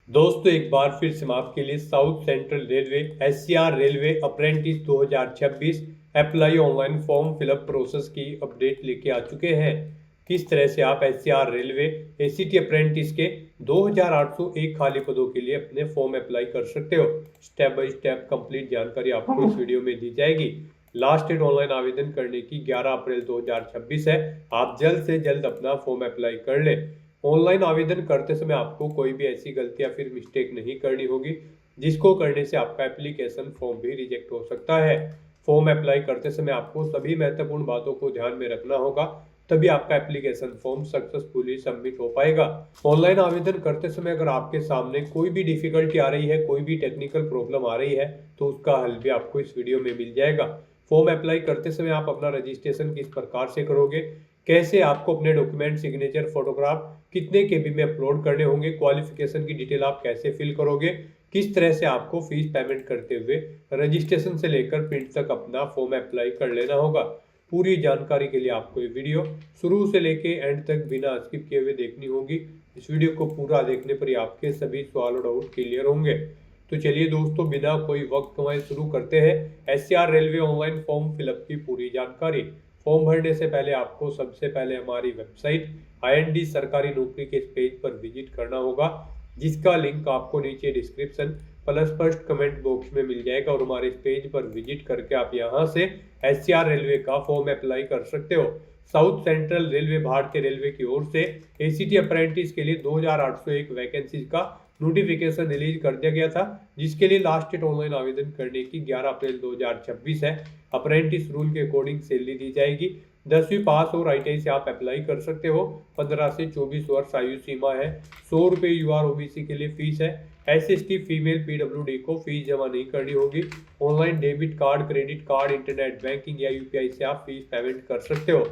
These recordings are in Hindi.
दोस्तों एक बार फिर से मैं आपके लिए south central railway SCR railway apprentice 2026 apply online form fill up process की अपडेट लेके आ चुके हैं। किस तरह से आप एससीआर रेलवे एसीटी अप्रेंटिस के 2801 खाली पदों के लिए अपने फॉर्म अप्लाई कर सकते हो। स्टेप बाय स्टेप कंप्लीट जानकारी आपको इस वीडियो में दी जाएगी। लास्ट डेट ऑनलाइन आवेदन करने की 11 अप्रैल 2026 है। आप जल्द से जल्द अपना फॉर्म अप्लाई कर ले। ऑनलाइन आवेदन करते समय आपको कोई भी ऐसी गलती या फिर मिस्टेक नहीं करनी होगी जिसको करने से आपका एप्लीकेशन फॉर्म भी रिजेक्ट हो सकता है। फॉर्म अप्लाई करते समय आपको सभी महत्वपूर्ण बातों को ध्यान में रखना होगा, तभी आपका एप्लीकेशन फॉर्म सक्सेसफुली सबमिट हो पाएगा। ऑनलाइन आवेदन करते समय अगर आपके सामने कोई भी डिफिकल्टी आ रही है, कोई भी टेक्निकल प्रॉब्लम आ रही है, तो उसका हल भी आपको इस वीडियो में मिल जाएगा। फॉर्म अप्लाई करते समय आप अपना रजिस्ट्रेशन किस प्रकार से करोगे, कैसे आपको अपने डॉक्यूमेंट, सिग्नेचर, फोटोग्राफ कितने केबी में अपलोड करने होंगे, क्वालिफिकेशन की डिटेल आप कैसे फिल करोगे, किस तरह से आपको फीस पेमेंट करते हुए रजिस्ट्रेशन से लेकर प्रिंट तक अपना फॉर्म अप्लाई कर लेना होगा। पूरी जानकारी के लिए आपको ये वीडियो शुरू से लेके एंड तक बिना स्किप किए हुए देखनी होगी। इस वीडियो को पूरा देखने पर ही आपके सभी सवाल और डाउट क्लियर होंगे। तो चलिए दोस्तों, बिना कोई वक्त गंवाए शुरू करते हैं SCR railway online form fill up की पूरी जानकारी। फॉर्म भरने से पहले आपको सबसे पहले हमारी वेबसाइट आईएनडी सरकारी नौकरी के पेज पर विजिट करना होगा, जिसका लिंक आपको नीचे description plus first comment box में मिल जाएगा। और हमारे इस पेज पर विजिट करके आप यहां से एससीआर रेलवे का फॉर्म अप्लाई कर सकते हो। साउथ सेंट्रल रेलवे भारतीय रेलवे की ओर से एसीटी अप्रेंटिस के लिए 2801 वैकेंसीज का नोटिफिकेशन रिलीज कर दिया गया था, जिसके लिए लास्ट डेट ऑनलाइन आवेदन करने की 11 अप्रैल 2026 है। अप्रेंटिस रूल के अकॉर्डिंग सैलरी दी जाएगी। 10वीं पास और आईटीआई से आप अप्लाई कर सकते हो। 15 से 24 वर्ष आयु सीमा है। 100 रुपये यूआर ओबीसी के लिए फीस है। एसएसटी फीमेल पीडब्ल्यूडी को फीस जमा नहीं करनी होगी। Online debit card, credit card, internet banking या यूपीआई से आप फीस पेमेंट कर सकते हो।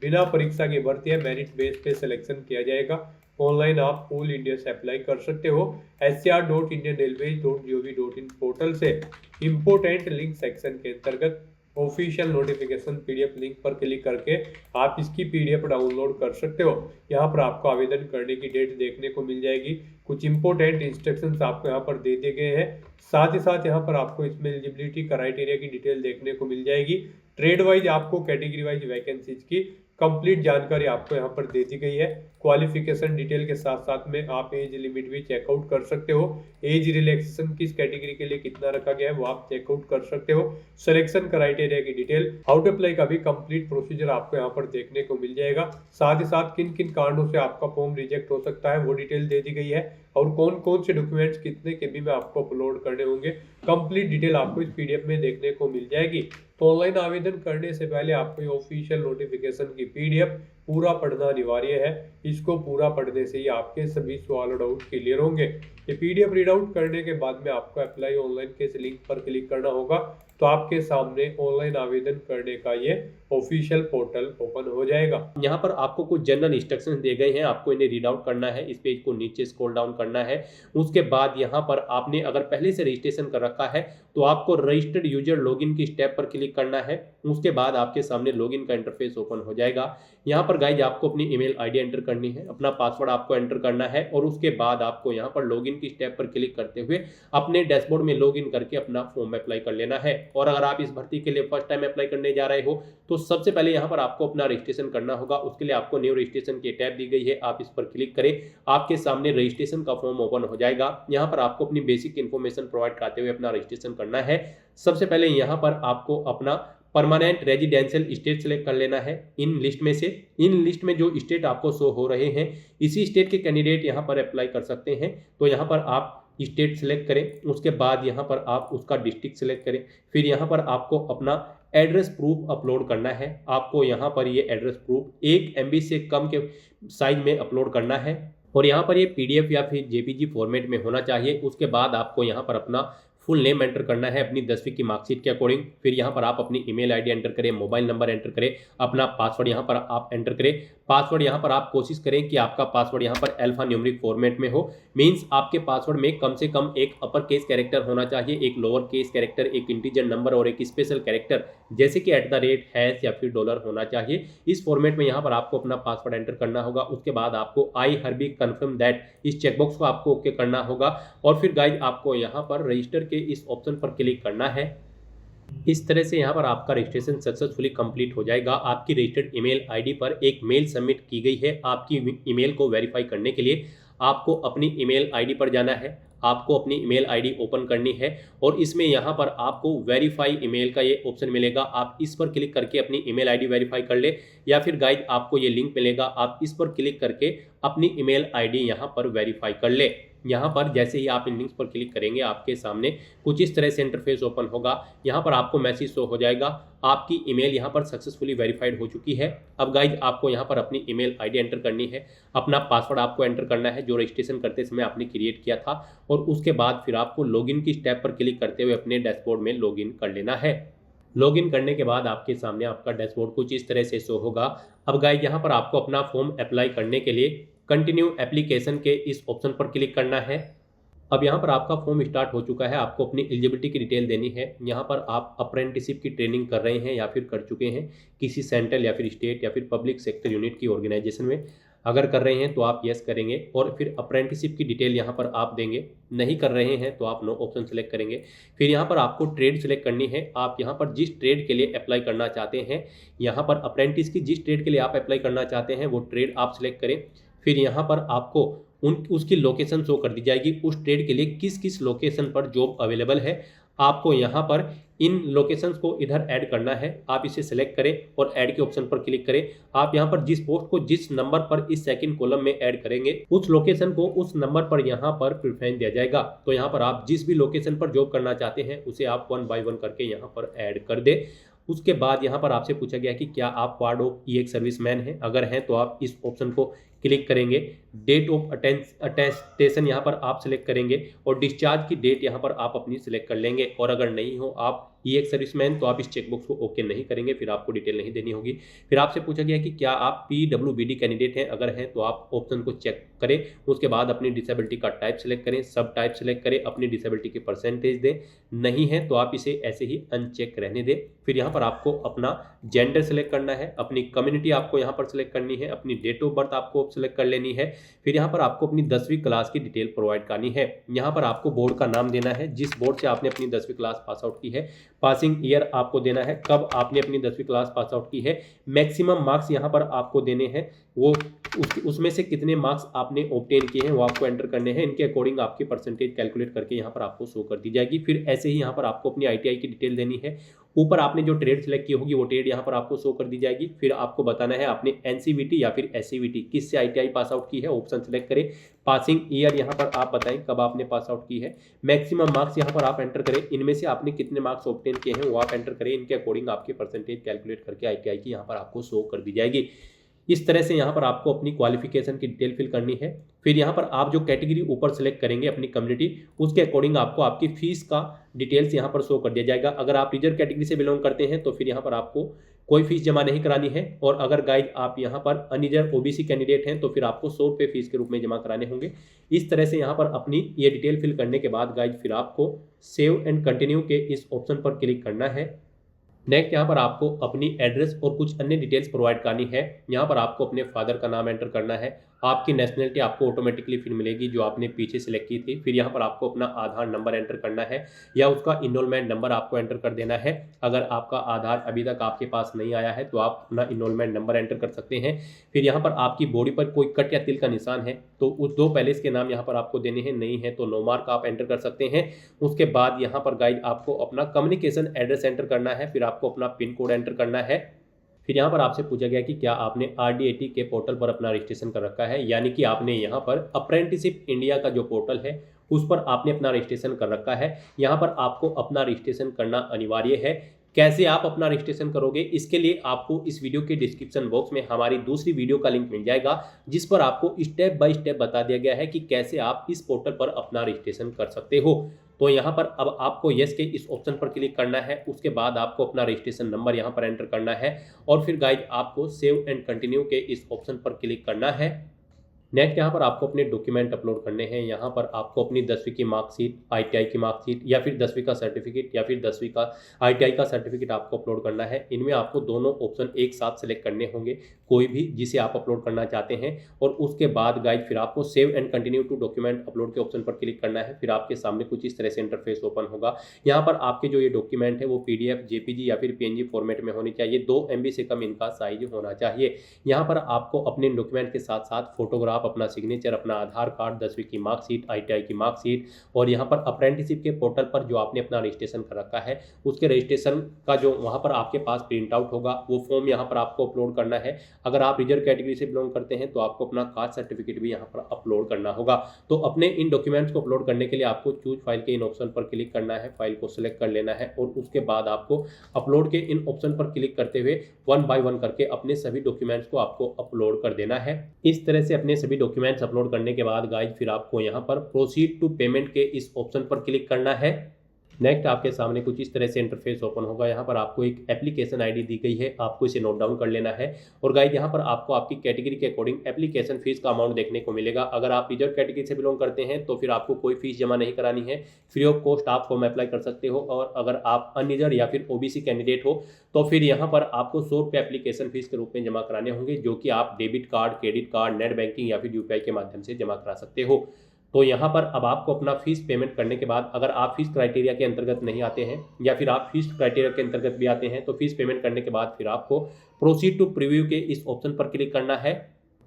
बिना परीक्षा के भर्ती है, मेरिट बेस पे सिलेक्शन किया जाएगा। ऑनलाइन आप ऑल इंडिया से अप्लाई कर सकते हो। scr.indianrailways.gov.in पोर्टल से इम्पोर्टेंट लिंक सेक्शन के अंतर्गत ऑफिशियल नोटिफिकेशन पीडीएफ लिंक पर क्लिक करके आप इसकी पीडीएफ डाउनलोड कर सकते हो। यहाँ पर आपको आवेदन करने की डेट देखने को मिल जाएगी। कुछ इंपॉर्टेंट इंस्ट्रक्शंस आपको यहाँ पर दे दिए गए हैं। साथ ही साथ यहाँ पर आपको इसमें एलिजिबिलिटी क्राइटेरिया की डिटेल देखने को मिल जाएगी। ट्रेड वाइज आपको कैटेगरी वाइज वैकेंसीज की कंप्लीट जानकारी आपको यहाँ पर दे दी गई है। क्वालिफिकेशन डिटेल के साथ साथ में आप एज लिमिट भी चेकआउट कर सकते हो। एज रिलैक्सेशन किस कैटेगरी के लिए कितना रखा गया है वो आप चेकआउट कर सकते हो। सिलेक्शन क्राइटेरिया की डिटेल, हाउ टू अप्लाई का भी कंप्लीट प्रोसीजर आपको यहाँ पर देखने को मिल जाएगा। साथ ही साथ किन किन कारणों से आपका फॉर्म रिजेक्ट हो सकता है वो डिटेल दे दी गई है। और कौन कौन से डॉक्यूमेंट्स कितने केबी में आपको अपलोड करने होंगे, कंप्लीट डिटेल आपको इस पीडीएफ में देखने को मिल जाएगी। तो ऑनलाइन आवेदन करने से पहले आपको ये ऑफिशियल नोटिफिकेशन की पीडीएफ पूरा पढ़ना अनिवार्य है। इसको पूरा पढ़ने से ही आपके सभी सवाल और डाउट क्लियर होंगे। ये पीडीएफ रीड आउट करने के बाद में आपको अप्लाई ऑनलाइन के इस लिंक पर क्लिक करना होगा, तो आपके सामने ऑनलाइन आवेदन करने का ये ऑफिशियल पोर्टल ओपन हो जाएगा। यहाँ पर आपको कुछ जनरल इंस्ट्रक्शंस दिए गए हैं, आपको इन्हें रीड आउट करना है। इस पेज को नीचे स्क्रॉल डाउन करना है। उसके बाद यहाँ पर आपने अगर पहले से रजिस्ट्रेशन कर रखा है तो आपको रजिस्टर्ड यूजर लॉगिन की स्टेप पर क्लिक करना है। उसके बाद आपके सामने लॉगिन का इंटरफेस ओपन हो जाएगा। यहाँ पर गाइज आपको अपनी ईमेल आईडी एंटर करनी है, अपना पासवर्ड आपको एंटर करना है और उसके बाद आपको यहाँ पर लॉगिन की स्टेप पर क्लिक करते हुए अपने डैशबोर्ड में लॉगिन करके अपना फॉर्म अप्लाई कर लेना है। और अगर आप इस भर्ती के लिए फर्स्ट टाइम अप्लाई करने जा रहे हो तो सबसे पहले यहाँ पर आपको अपना रजिस्ट्रेशन करना होगा। उसके लिए आपको न्यू रजिस्ट्रेशन की टैब दी गई है, आप इस पर क्लिक करें। आपके सामने रजिस्ट्रेशन का फॉर्म ओपन हो जाएगा। यहाँ पर आपको अपनी बेसिक इन्फॉर्मेशन प्रोवाइड कराते हुए अपना रजिस्ट्रेशन करना है। सबसे पहले यहाँ पर आपको अपना परमानेंट रेजिडेंशियल स्टेट सेलेक्ट कर लेना है इन लिस्ट में से। इन लिस्ट में जो स्टेट आपको शो हो रहे हैं, इसी स्टेट के कैंडिडेट यहाँ पर अप्लाई कर सकते हैं। तो यहाँ पर आप स्टेट सेलेक्ट करें, उसके बाद यहाँ पर आप उसका डिस्ट्रिक्ट सेलेक्ट करें। फिर यहाँ पर आपको अपना एड्रेस प्रूफ अपलोड करना है। आपको यहाँ पर ये एड्रेस प्रूफ 1 MB से कम के साइज में अपलोड करना है और यहाँ पर ये PDF या फिर JPG फॉर्मेट में होना चाहिए। उसके बाद आपको यहाँ पर अपना फुल नेम एंटर करना है अपनी 10वीं की मार्कशीट के अकॉर्डिंग। फिर यहाँ पर आप अपनी ईमेल आईडी एंटर करें, मोबाइल नंबर एंटर करें, अपना पासवर्ड यहाँ पर आप एंटर करें। पासवर्ड यहाँ पर आप कोशिश करें कि आपका पासवर्ड यहाँ पर अल्फा न्यूमेरिक फॉर्मेट में हो। मींस आपके पासवर्ड में कम से कम एक अपर केस कैरेक्टर होना चाहिए, एक लोअर केस कैरेक्टर, एक इंटीजर नंबर और एक स्पेशल कैरेक्टर जैसे कि @ या फिर डॉलर होना चाहिए। इस फॉर्मेट में यहाँ पर आपको अपना पासवर्ड एंटर करना होगा। उसके बाद आपको आई हर्बी कन्फर्म दैट इस चेकबॉक्स को आपको ओके करना होगा और फिर गाइज आपको यहाँ पर रजिस्टर के इस ऑप्शन पर क्लिक करना है। इस तरह से यहाँ पर आपका रजिस्ट्रेशन सक्सेसफुली कंप्लीट हो जाएगा। आपकी रजिस्टर्ड ईमेल आईडी पर एक मेल सबमिट की गई है। आपकी ईमेल को वेरीफाई करने के लिए आपको अपनी ईमेल आईडी पर जाना है, आपको अपनी ईमेल आईडी ओपन करनी है और इसमें यहाँ पर आपको वेरीफाई ईमेल का ये ऑप्शन मिलेगा। आप इस पर क्लिक करके अपनी ईमेल आईडी वेरीफाई कर ले या फिर गाइड आपको ये लिंक मिलेगा, आप इस पर क्लिक करके अपनी ईमेल आईडी यहाँ पर वेरीफाई कर ले। यहाँ पर जैसे ही आप इन लिंक्स पर क्लिक करेंगे आपके सामने कुछ इस तरह से इंटरफेस ओपन होगा। यहाँ पर आपको मैसेज शो हो जाएगा, आपकी ईमेल यहाँ पर सक्सेसफुली वेरीफाइड हो चुकी है। अब गाइज आपको यहाँ पर अपनी ईमेल आईडी एंटर करनी है, अपना पासवर्ड आपको एंटर करना है जो रजिस्ट्रेशन करते समय आपने क्रिएट किया था और उसके बाद फिर आपको लॉगिन की स्टेप पर क्लिक करते हुए अपने डैशबोर्ड में लॉगिन कर लेना है। लॉगिन करने के बाद आपके सामने आपका डैशबोर्ड कुछ इस तरह से शो होगा। अब गाइज यहाँ पर आपको अपना फॉर्म अप्लाई करने के लिए कंटिन्यू एप्लीकेशन के इस ऑप्शन पर क्लिक करना है। अब यहाँ पर आपका फॉर्म स्टार्ट हो चुका है, आपको अपनी एलिजिबिलिटी की डिटेल देनी है। यहाँ पर आप अप्रेंटिसशिप की ट्रेनिंग कर रहे हैं या फिर कर चुके हैं किसी सेंट्रल या फिर स्टेट या फिर पब्लिक सेक्टर यूनिट की ऑर्गेनाइजेशन में। अगर कर रहे हैं तो आप यस करेंगे और फिर अप्रेंटिसशिप की डिटेल यहाँ पर आप देंगे। नहीं कर रहे हैं तो आप नो ऑप्शन सेलेक्ट करेंगे। फिर यहाँ पर आपको ट्रेड सेलेक्ट करनी है, आप यहाँ पर जिस ट्रेड के लिए अप्लाई करना चाहते हैं, यहाँ पर अप्रेंटिस की जिस ट्रेड के लिए आप अप्लाई करना चाहते हैं वो ट्रेड आप सिलेक्ट करें। फिर यहाँ पर आपको उसकी लोकेशन शो कर दी जाएगी, उस ट्रेड के लिए किस किस लोकेशन पर जॉब अवेलेबल है। आपको यहाँ पर इन लोकेशंस को इधर ऐड करना है, आप इसे सेलेक्ट करें और ऐड के ऑप्शन पर क्लिक करें। आप यहाँ पर जिस पोस्ट को जिस नंबर पर इस सेकंड कॉलम में ऐड करेंगे उस लोकेशन को उस नंबर पर यहाँ पर प्रेफरेंस दिया जाएगा। तो यहाँ पर आप जिस भी लोकेशन पर जॉब करना चाहते हैं उसे आप 1 बाय 1 करके यहाँ पर ऐड कर दें। उसके बाद यहाँ पर आपसे पूछा गया कि क्या आप वार्ड ऑफ EX सर्विसमैन हैं, अगर हैं तो आप इस ऑप्शन को क्लिक करेंगे। डेट ऑफ अटेस्टेशन यहाँ पर आप सिलेक्ट करेंगे और डिस्चार्ज की डेट यहाँ पर आप अपनी सिलेक्ट कर लेंगे। और अगर नहीं हो आप EX सर्विसमैन तो आप इस चेकबॉक्स को ओके नहीं करेंगे, फिर आपको डिटेल नहीं देनी होगी। फिर आपसे पूछा गया कि क्या आप PWBD कैंडिडेट हैं, अगर हैं तो आप ऑप्शन को चेक करें। उसके बाद अपनी डिसेबिलिटी का टाइप सेलेक्ट करें, सब टाइप सेलेक्ट करें, अपनी डिसेबिलिटी की परसेंटेज दें। नहीं है तो आप इसे ऐसे ही अनचेक रहने दें। फिर यहाँ पर आपको अपना जेंडर सेलेक्ट करना है, अपनी कम्युनिटी आपको यहाँ पर सेलेक्ट करनी है, अपनी डेट ऑफ बर्थ आपको सेलेक्ट कर लेनी है। फिर यहाँ पर आपको अपनी 10वीं क्लास की डिटेल प्रोवाइड करनी है। यहाँ पर आपको बोर्ड का नाम देना है, जिस बोर्ड से आपने अपनी 10वीं क्लास पास आउट की है। पासिंग ईयर आपको देना है, कब आपने अपनी 10वीं क्लास पास आउट की है। मैक्सिमम मार्क्स यहाँ पर आपको देने हैं, वो उसमें से कितने मार्क्स आपने ऑब्टेन किए हैं वो आपको एंटर करने हैं। इनके अकॉर्डिंग आपकी परसेंटेज कैलकुलेट करके यहाँ पर आपको शो कर दी जाएगी। फिर ऐसे ही यहाँ पर आपको अपनी ITI की डिटेल देनी है। ऊपर आपने जो ट्रेड सेलेक्ट की होगी वो ट्रेड यहाँ पर आपको शो कर दी जाएगी। फिर आपको बताना है आपने NCVT या फिर SCVT किससे ITI पास आउट की है, ऑप्शन सेलेक्ट करें। पासिंग ईयर यहाँ पर आप बताएं कब आपने पास आउट की है। मैक्सिमम मार्क्स यहाँ पर आप एंटर करें, इनमें से आपने कितने मार्क्स ऑब्टेन किए हैं वो आप एंटर करें। इनके अकॉर्डिंग आपकी परसेंटेज कैलकुलेट करके ITI की यहाँ पर आपको शो कर दी जाएगी। इस तरह से यहाँ पर आपको अपनी क्वालिफिकेशन की डिटेल फिल करनी है। फिर यहाँ पर आप जो कैटेगरी ऊपर सेलेक्ट करेंगे अपनी कम्युनिटी, उसके अकॉर्डिंग आपको आपकी फीस का डिटेल्स यहाँ पर शो कर दिया जाएगा। अगर आप रिजर्व कैटेगरी से बिलोंग करते हैं तो फिर यहाँ पर आपको कोई फीस जमा नहीं करानी है। और अगर गाइड आप यहाँ पर अनरिजर्व OBC कैंडिडेट हैं तो फिर आपको 100 रुपये फीस के रूप में जमा कराने होंगे। इस तरह से यहाँ पर अपनी ये डिटेल फिल करने के बाद गाइड फिर आपको सेव एंड कंटिन्यू के इस ऑप्शन पर क्लिक करना है। नेक्स्ट यहाँ पर आपको अपनी एड्रेस और कुछ अन्य डिटेल्स प्रोवाइड करनी है। यहाँ पर आपको अपने फादर का नाम एंटर करना है। आपकी नेशनलिटी आपको ऑटोमेटिकली फिर मिलेगी जो आपने पीछे सिलेक्ट की थी। फिर यहाँ पर आपको अपना आधार नंबर एंटर करना है या उसका इनरोलमेंट नंबर आपको एंटर कर देना है। अगर आपका आधार अभी तक आपके पास नहीं आया है तो आप अपना इनरोलमेंट नंबर एंटर कर सकते हैं। फिर यहाँ पर आपकी बॉडी पर कोई कट या तिल का निशान है तो उस 2 पैलेस के नाम यहाँ पर आपको देने हैं, नहीं है तो नो मार्क आप एंटर कर सकते हैं। उसके बाद यहाँ पर गाइड आपको अपना कम्युनिकेशन एड्रेस एंटर करना है, फिर आपको अपना पिन कोड एंटर करना है। फिर यहाँ पर आपसे पूछा गया कि क्या आपने RDAT के पोर्टल पर अपना रजिस्ट्रेशन कर रखा है, यानी कि आपने यहाँ पर अप्रेंटिसशिप इंडिया का जो पोर्टल है उस पर आपने अपना रजिस्ट्रेशन कर रखा है। यहाँ पर आपको अपना रजिस्ट्रेशन करना अनिवार्य है। कैसे आप अपना रजिस्ट्रेशन करोगे, इसके लिए आपको इस वीडियो के डिस्क्रिप्शन बॉक्स में हमारी दूसरी वीडियो का लिंक मिल जाएगा, जिस पर आपको स्टेप बाय स्टेप बता दिया गया है कि कैसे आप इस पोर्टल पर अपना रजिस्ट्रेशन कर सकते हो। तो यहाँ पर अब आपको यस के इस ऑप्शन पर क्लिक करना है। उसके बाद आपको अपना रजिस्ट्रेशन नंबर यहाँ पर एंटर करना है और फिर गाइज आपको सेव एंड कंटिन्यू के इस ऑप्शन पर क्लिक करना है। नेक्स्ट यहाँ पर आपको अपने डॉक्यूमेंट अपलोड करने हैं। यहाँ पर आपको अपनी 10वीं की मार्कशीट, ITI की मार्कशीट या फिर 10वीं का सर्टिफिकेट या फिर 10वीं का ITI का सर्टिफिकेट आपको अपलोड करना है। इनमें आपको दोनों ऑप्शन एक साथ सेलेक्ट करने होंगे, कोई भी जिसे आप अपलोड करना चाहते हैं। और उसके बाद गाइड फिर आपको save and continue to document upload के ऑप्शन पर क्लिक करना है। फिर आपके सामने कुछ इस तरह से इंटरफेस ओपन होगा। यहाँ पर आपके जो ये डॉक्यूमेंट है वो PDF, JPG या फिर PNG फॉर्मेट में होनी चाहिए। 2 MB से कम इनका साइज होना चाहिए। यहाँ पर आपको अपने डॉक्यूमेंट के साथ साथ फोटोग्राफ, अपना सिग्नेचर, अपना आधार कार्ड, 10वीं की मार्कशीट, ITI की मार्कशीट और यहाँ पर अप्रेंटिसशिप के पोर्टल पर जो आपने अपना रजिस्ट्रेशन कर रखा है उसके रजिस्ट्रेशन का जो वहाँ पर आपके पास प्रिंट आउट होगा वो फॉर्म यहाँ पर आपको अपलोड करना है। अगर आप रिजर्व कैटेगरी से बिलोंग करते हैं तो आपको अपना कास्ट सर्टिफिकेट भी यहाँ पर अपलोड करना होगा। तो अपने इन डॉक्यूमेंट्स को अपलोड करने के लिए आपको चूज फाइल के इन ऑप्शन पर क्लिक करना है, फाइल को सिलेक्ट कर लेना है और उसके बाद आपको अपलोड के इन ऑप्शन पर क्लिक करते हुए 1 बाय 1 करके अपने सभी डॉक्यूमेंट्स को आपको अपलोड कर देना है। इस तरह से अपने सभी डॉक्यूमेंट्स अपलोड करने के बाद गाइज फिर आपको यहाँ पर प्रोसीड टू पेमेंट के इस ऑप्शन पर क्लिक करना है। नेक्स्ट आपके सामने कुछ इस तरह से इंटरफेस ओपन होगा। यहाँ पर आपको एक एप्लीकेशन ID दी गई है, आपको इसे नोट डाउन कर लेना है। और गाइज यहाँ पर आपको आपकी कैटेगरी के अकॉर्डिंग एप्लीकेशन फीस का अमाउंट देखने को मिलेगा। अगर आप रिजर्व कैटेगरी से बिलोंग करते हैं तो फिर आपको कोई फीस जमा नहीं करानी है, फ्री ऑफ कॉस्ट आप फॉर्म अप्लाई कर सकते हो। और अगर आप अनरिजर्व या फिर OBC कैंडिडेट हो तो फिर यहाँ पर आपको 100 रुपये एप्लीकेशन फीस के रूप में जमा कराने होंगे, जो कि आप debit card, credit card, net banking या फिर UPI के माध्यम से जमा करा सकते हो। तो यहाँ पर अब आपको अपना फीस पेमेंट करने के बाद अगर आप फीस क्राइटेरिया के अंतर्गत नहीं आते हैं या फिर आप फीस क्राइटेरिया के अंतर्गत भी आते हैं तो फीस पेमेंट करने के बाद फिर आपको प्रोसीड टू प्रीव्यू के इस ऑप्शन पर क्लिक करना है।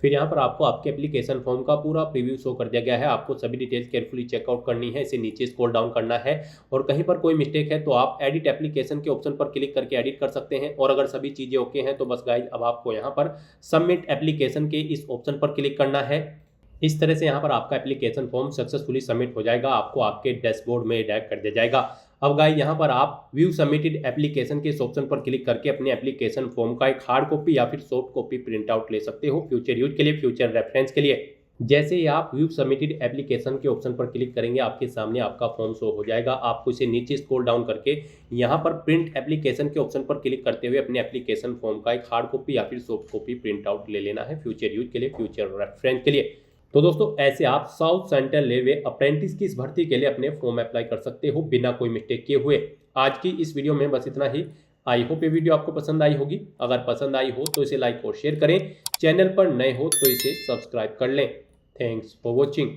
फिर यहाँ पर आपको आपके एप्लीकेशन फॉर्म का पूरा प्रीव्यू शो कर दिया गया है। आपको सभी डिटेल्स केयरफुली चेकआउट करनी है, इसे नीचे स्क्रॉल डाउन करना है और कहीं पर कोई मिस्टेक है तो आप एडिट एप्लीकेशन के ऑप्शन पर क्लिक करके एडिट कर सकते हैं। और अगर सभी चीज़ें ओके हैं तो बस गाइज अब आपको यहाँ पर सबमिट एप्लीकेशन के इस ऑप्शन पर क्लिक करना है। इस तरह से यहाँ पर आपका एप्लीकेशन फॉर्म सक्सेसफुली सबमिट हो जाएगा, आपको आपके डैशबोर्ड में डायरेक्ट कर दिया जाएगा। अब गाइस यहाँ पर आप व्यू सबमिटेड एप्लीकेशन के इस ऑप्शन पर क्लिक करके अपने एप्लीकेशन फॉर्म का एक हार्ड कॉपी या फिर सॉफ्ट कॉपी प्रिंट आउट ले सकते हो फ्यूचर यूज के लिए, फ्यूचर रेफरेंस के लिए। जैसे ही आप व्यू सबमिटेड एप्लीकेशन के ऑप्शन पर क्लिक करेंगे आपके सामने आपका फॉर्म शो हो जाएगा। आपको इसे नीचे स्क्रॉल डाउन करके यहाँ पर प्रिंट एप्लीकेशन के ऑप्शन पर क्लिक करते हुए अपने एप्लीकेशन फॉर्म का एक हार्ड कॉपी या फिर सॉफ्ट कॉपी प्रिंट आउट ले लेना है फ्यूचर यूज के लिए, फ्यूचर रेफरेंस के लिए। तो दोस्तों ऐसे आप साउथ सेंट्रल रेलवे अप्रेंटिस की इस भर्ती के लिए अपने फॉर्म अप्लाई कर सकते हो बिना कोई मिस्टेक किए हुए। आज की इस वीडियो में बस इतना ही। आई होप ये वीडियो आपको पसंद आई होगी। अगर पसंद आई हो तो इसे लाइक और शेयर करें, चैनल पर नए हो तो इसे सब्सक्राइब कर लें। Thanks for watching.